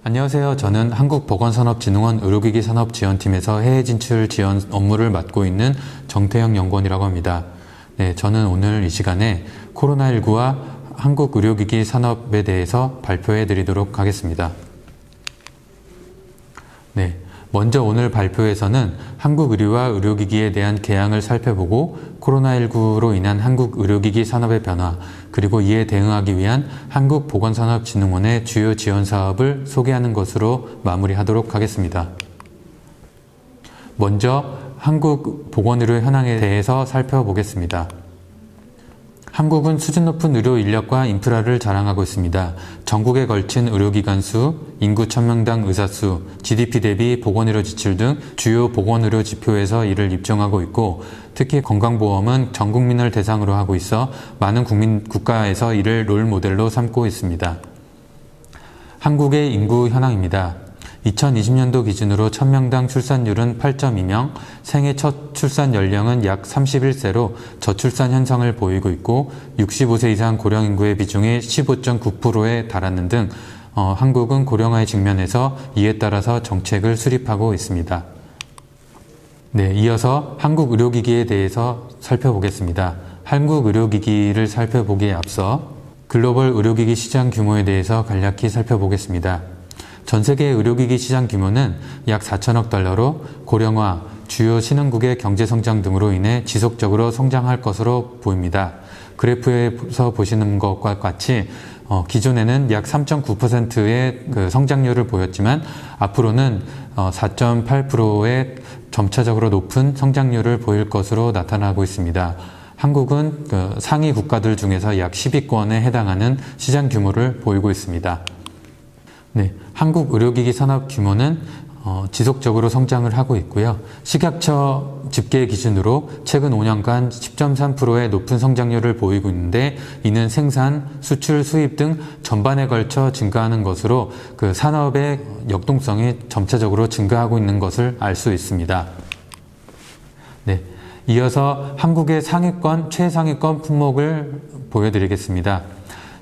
안녕하세요. 저는 한국보건산업진흥원 의료기기산업지원팀에서 해외 진출 지원 업무를 맡고 있는 정태영 연구원이라고 합니다. 네, 저는 오늘 이 시간에 코로나19와 한국 의료기기 산업에 대해서 발표해 드리도록 하겠습니다. 네, 먼저 오늘 발표에서는 한국 의료와 의료기기에 대한 개양을 살펴보고 코로나19로 인한 한국 의료기기 산업의 변화, 그리고 이에 대응하기 위한 한국보건산업진흥원의 주요 지원 사업을 소개하는 것으로 마무리하도록 하겠습니다. 먼저 한국 보건의료 현황에 대해서 살펴보겠습니다. 한국은 수준 높은 의료 인력과 인프라를 자랑하고 있습니다. 전국에 걸친 의료기관 수, 인구 1000명당 의사 수, GDP 대비 보건의료 지출 등 주요 보건의료 지표에서 이를 입증하고 있고, 특히 건강보험은 전 국민을 대상으로 하고 있어 많은 국가에서 이를 롤모델로 삼고 있습니다. 한국의 인구 현황입니다. 2020년도 기준으로 1000명당 출산율은 8.2명, 생애 첫 출산 연령은 약 31세로 저출산 현상을 보이고 있고 65세 이상 고령 인구의 비중이 15.9%에 달하는 등 한국은 고령화에 직면해서 이에 따라서 정책을 수립하고 있습니다. 네, 이어서 한국 의료기기에 대해서 살펴보겠습니다. 한국 의료기기를 살펴보기에 앞서 글로벌 의료기기 시장 규모에 대해서 간략히 살펴보겠습니다. 전 세계 의료기기 시장 규모는 약 4천억 달러로 고령화, 주요 신흥국의 경제성장 등으로 인해 지속적으로 성장할 것으로 보입니다. 그래프에서 보시는 것과 같이 기존에는 약 3.9%의 성장률을 보였지만 앞으로는 4.8%의 점차적으로 높은 성장률을 보일 것으로 나타나고 있습니다. 한국은 상위 국가들 중에서 약 10위권에 해당하는 시장 규모를 보이고 있습니다. 네, 한국 의료기기 산업 규모는 지속적으로 성장을 하고 있고요. 식약처 집계 기준으로 최근 5년간 10.3%의 높은 성장률을 보이고 있는데, 이는 생산, 수출, 수입 등 전반에 걸쳐 증가하는 것으로 그 산업의 역동성이 점차적으로 증가하고 있는 것을 알 수 있습니다. 네, 이어서 한국의 상위권, 최상위권 품목을 보여드리겠습니다.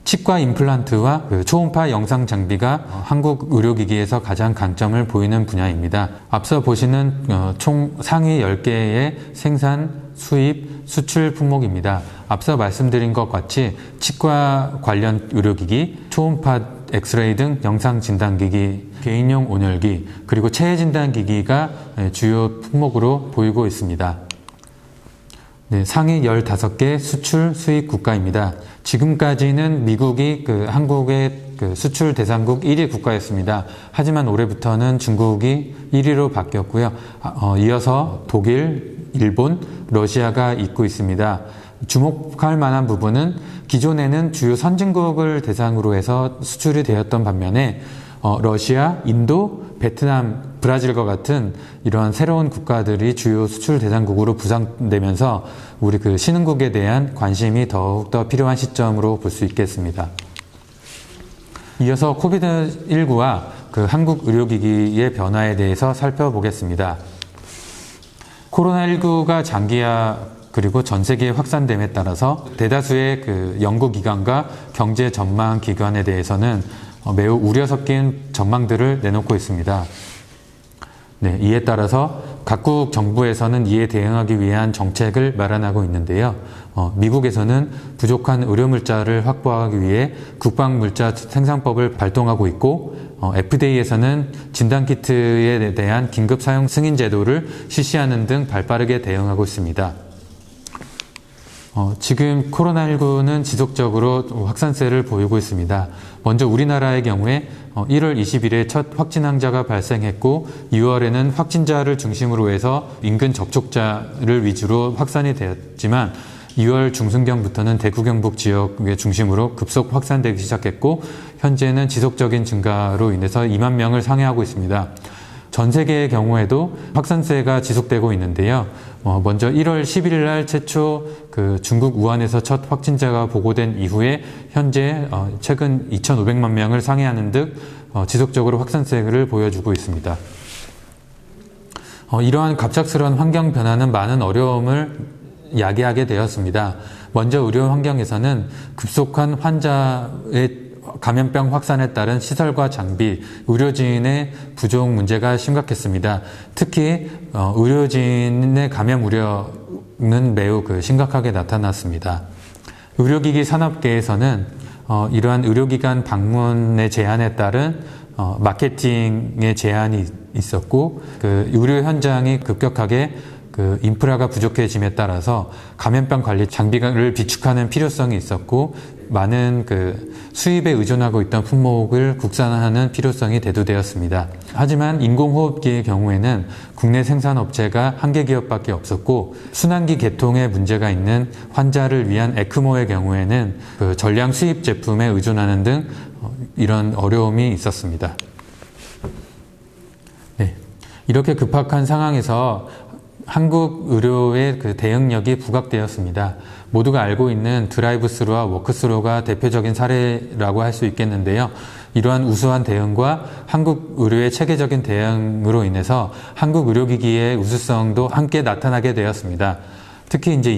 치과 임플란트와 초음파 영상 장비가 한국 의료기기에서 가장 강점을 보이는 분야입니다. 앞서 보시는 총 상위 10개의 생산, 수입, 수출 품목입니다. 앞서 말씀드린 것 같이 치과 관련 의료기기, 초음파 엑스레이 등 영상 진단기기, 개인용 온열기, 그리고 체해 진단기기가 주요 품목으로 보이고 있습니다. 네, 상위 15개 수출 수입 국가입니다. 지금까지는 미국이 한국의 수출 대상국 1위 국가였습니다. 하지만 올해부터는 중국이 1위로 바뀌었고요. 이어서 독일, 일본, 러시아가 잇고 있습니다. 주목할 만한 부분은 기존에는 주요 선진국을 대상으로 해서 수출이 되었던 반면에 러시아, 인도, 베트남, 브라질과 같은 이러한 새로운 국가들이 주요 수출 대상국으로 부상되면서 우리 신흥국에 대한 관심이 더욱더 필요한 시점으로 볼 수 있겠습니다. 이어서 코비드19와 한국 의료기기의 변화에 대해서 살펴보겠습니다. 코로나19가 장기화 그리고 전 세계에 확산됨에 따라서 대다수의 연구기관과 경제 전망 기관에 대해서는 매우 우려 섞인 전망들을 내놓고 있습니다. 네, 이에 따라서 각국 정부에서는 이에 대응하기 위한 정책을 마련하고 있는데요. 미국에서는 부족한 의료물자를 확보하기 위해 국방물자 생산법을 발동하고 있고, FDA에서는 진단키트에 대한 긴급 사용 승인 제도를 실시하는 등 발빠르게 대응하고 있습니다. 지금 코로나19는 지속적으로 확산세를 보이고 있습니다. 먼저 우리나라의 경우에 1월 20일에 첫 확진 환자가 발생했고 6월에는 확진자를 중심으로 해서 인근 접촉자를 위주로 확산이 되었지만 2월 중순경부터는 대구 경북 지역의 중심으로 급속 확산되기 시작했고 현재는 지속적인 증가로 인해서 2만 명을 상회하고 있습니다. 전 세계의 경우에도 확산세가 지속되고 있는데요. 먼저 1월 11일 날 최초 중국 우한에서 첫 확진자가 보고된 이후에 현재 최근 2,500만 명을 상회하는 등 지속적으로 확산세를 보여주고 있습니다. 이러한 갑작스러운 환경 변화는 많은 어려움을 야기하게 되었습니다. 먼저 의료 환경에서는 급속한 환자의 감염병 확산에 따른 시설과 장비, 의료진의 부족 문제가 심각했습니다. 특히 의료진의 감염 우려는 매우 심각하게 나타났습니다. 의료기기 산업계에서는 이러한 의료기관 방문의 제한에 따른 마케팅의 제한이 있었고, 의료 현장이 급격하게 인프라가 부족해짐에 따라서 감염병 관리 장비를 비축하는 필요성이 있었고, 많은 수입에 의존하고 있던 품목을 국산화하는 필요성이 대두되었습니다. 하지만 인공호흡기의 경우에는 국내 생산업체가 한 개 기업밖에 없었고, 순환기 개통에 문제가 있는 환자를 위한 에크모의 경우에는 전량 수입 제품에 의존하는 등 이런 어려움이 있었습니다. 네. 이렇게 급박한 상황에서 한국 의료의 대응력이 부각되었습니다. 모두가 알고 있는 드라이브스루와 워크스루가 대표적인 사례라고 할 수 있겠는데요. 이러한 우수한 대응과 한국 의료의 체계적인 대응으로 인해서 한국 의료기기의 우수성도 함께 나타나게 되었습니다. 특히 이제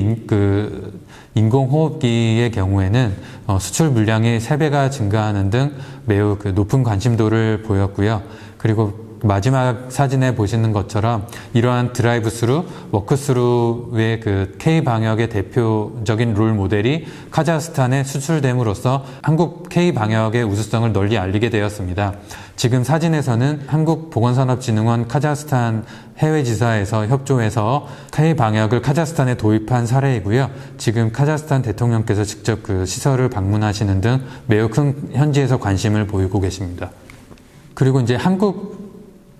인공호흡기의 경우에는 수출 물량이 3배가 증가하는 등 매우 높은 관심도를 보였고요. 그리고 마지막 사진에 보시는 것처럼 이러한 드라이브스루, 워크스루의 K방역의 대표적인 롤 모델이 카자흐스탄에 수출됨으로써 한국 K방역의 우수성을 널리 알리게 되었습니다. 지금 사진에서는 한국보건산업진흥원 카자흐스탄 해외지사에서 협조해서 K방역을 카자흐스탄에 도입한 사례이고요. 지금 카자흐스탄 대통령께서 직접 시설을 방문하시는 등 매우 큰 현지에서 관심을 보이고 계십니다. 그리고 이제 한국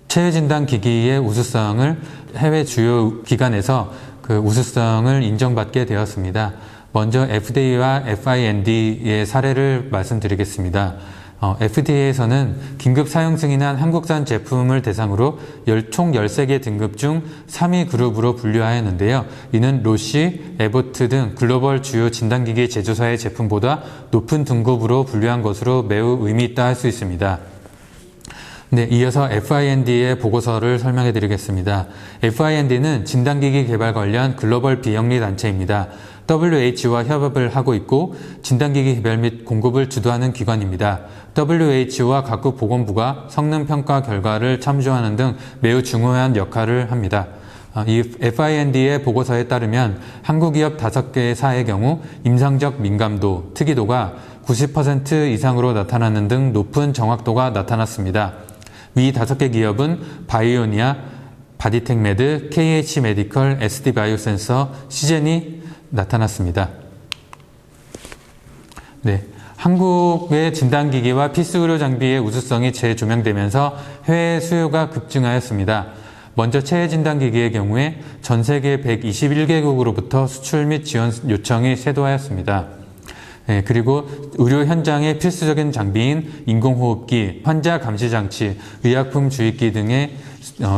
체외진단기기의 우수성을 해외 주요 기관에서 우수성을 인정받게 되었습니다. 먼저 FDA와 FIND의 사례를 말씀드리겠습니다. FDA에서는 긴급 사용 승인한 한국산 제품을 대상으로 총 13개 등급 중 3위 그룹으로 분류하였는데요. 이는 로시, 에보트 등 글로벌 주요 진단기기 제조사의 제품보다 높은 등급으로 분류한 것으로 매우 의미 있다 할 수 있습니다. 네, 이어서 FIND의 보고서를 설명해 드리겠습니다. FIND는 진단기기 개발 관련 글로벌 비영리 단체입니다. WHO와 협업을 하고 있고 진단기기 개발 및 공급을 주도하는 기관입니다. WHO와 각국 보건부가 성능 평가 결과를 참조하는 등 매우 중요한 역할을 합니다. 이 FIND의 보고서에 따르면 한국 기업 5개사의 경우 임상적 민감도, 특이도가 90% 이상으로 나타나는 등 높은 정확도가 나타났습니다. 위 5개 기업은 바이오니아, 바디텍메드, KH메디컬, SD바이오센서, 시젠이 나타났습니다. 네, 한국의 진단기기와 필수 의료 장비의 우수성이 재조명되면서 해외 수요가 급증하였습니다. 먼저 체외진단기기의 경우에 전 세계 121개국으로부터 수출 및 지원 요청이 쇄도하였습니다. 네, 그리고 의료 현장의 필수적인 장비인 인공호흡기, 환자 감시장치, 의약품 주입기 등의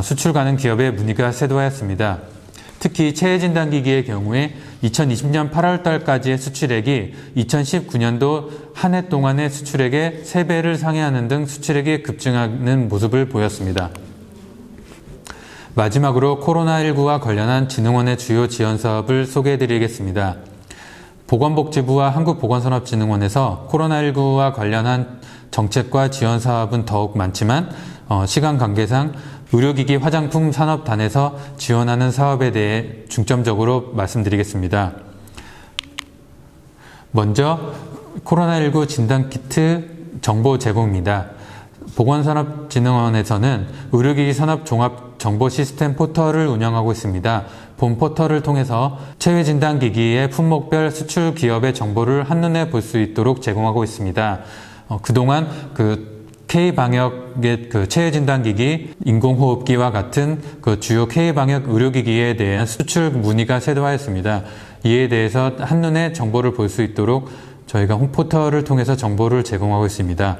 수출 가능 기업의 문의가 쇄도하였습니다. 특히 체외진단기기의 경우에 2020년 8월 달까지의 수출액이 2019년도 한 해 동안의 수출액의 3배를 상회하는 등 수출액이 급증하는 모습을 보였습니다. 마지막으로 코로나19와 관련한 진흥원의 주요 지원 사업을 소개해 드리겠습니다. 보건복지부와 한국보건산업진흥원에서 코로나19와 관련한 정책과 지원 사업은 더욱 많지만 시간 관계상 의료기기 화장품 산업단에서 지원하는 사업에 대해 중점적으로 말씀드리겠습니다. 먼저 코로나19 진단키트 정보 제공입니다. 보건산업진흥원에서는 의료기기 산업 종합 정보 시스템 포털을 운영하고 있습니다. 본 포털을 통해서 체외진단기기의 품목별 수출 기업의 정보를 한눈에 볼 수 있도록 제공하고 있습니다. 그동안 K방역의 체외진단기기, 인공호흡기와 같은 주요 K방역 의료기기에 대한 수출 문의가 쇄도하였습니다. 이에 대해서 한눈에 정보를 볼 수 있도록 저희가 홈포털을 통해서 정보를 제공하고 있습니다.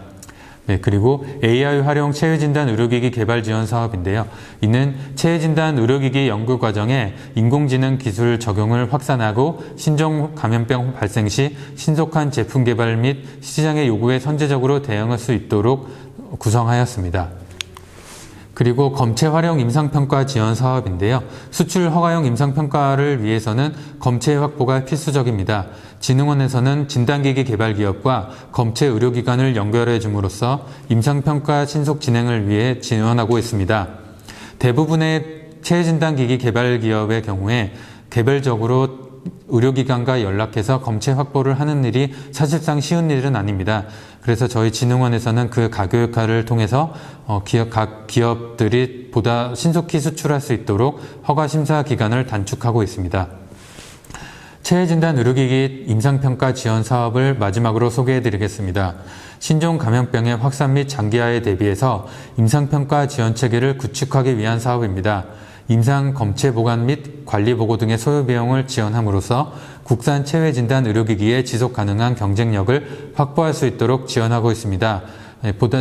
네, 그리고 AI 활용 체외진단 의료기기 개발 지원 사업인데요. 이는 체외진단 의료기기 연구 과정에 인공지능 기술 적용을 확산하고 신종 감염병 발생 시 신속한 제품 개발 및 시장의 요구에 선제적으로 대응할 수 있도록 구성하였습니다. 그리고 검체 활용 임상평가 지원 사업인데요. 수출 허가용 임상평가를 위해서는 검체 확보가 필수적입니다. 진흥원에서는 진단기기 개발 기업과 검체 의료기관을 연결해 줌으로써 임상평가 신속 진행을 위해 지원하고 있습니다. 대부분의 체진단기기 개발 기업의 경우에 개별적으로 의료기관과 연락해서 검체 확보를 하는 일이 사실상 쉬운 일은 아닙니다. 그래서 저희 진흥원에서는 그 가교육화를 통해서 각 기업들이 보다 신속히 수출할 수 있도록 허가 심사 기간을 단축하고 있습니다. 체해진단 의료기기 임상평가 지원 사업을 마지막으로 소개해드리겠습니다. 신종 감염병의 확산 및 장기화에 대비해서 임상평가 지원 체계를 구축하기 위한 사업입니다. 임상 검체 보관 및 관리 보고 등의 소요 비용을 지원함으로써 국산 체외 진단 의료기기의 지속 가능한 경쟁력을 확보할 수 있도록 지원하고 있습니다.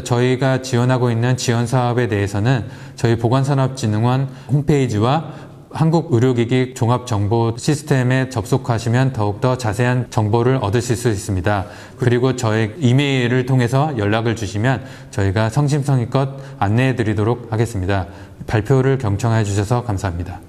저희가 지원하고 있는 지원 사업에 대해서는 저희 보건산업진흥원 홈페이지와 한국의료기기 종합정보 시스템에 접속하시면 더욱더 자세한 정보를 얻으실 수 있습니다. 그리고 저희 이메일을 통해서 연락을 주시면 저희가 성심성의껏 안내해 드리도록 하겠습니다. 발표를 경청해 주셔서 감사합니다.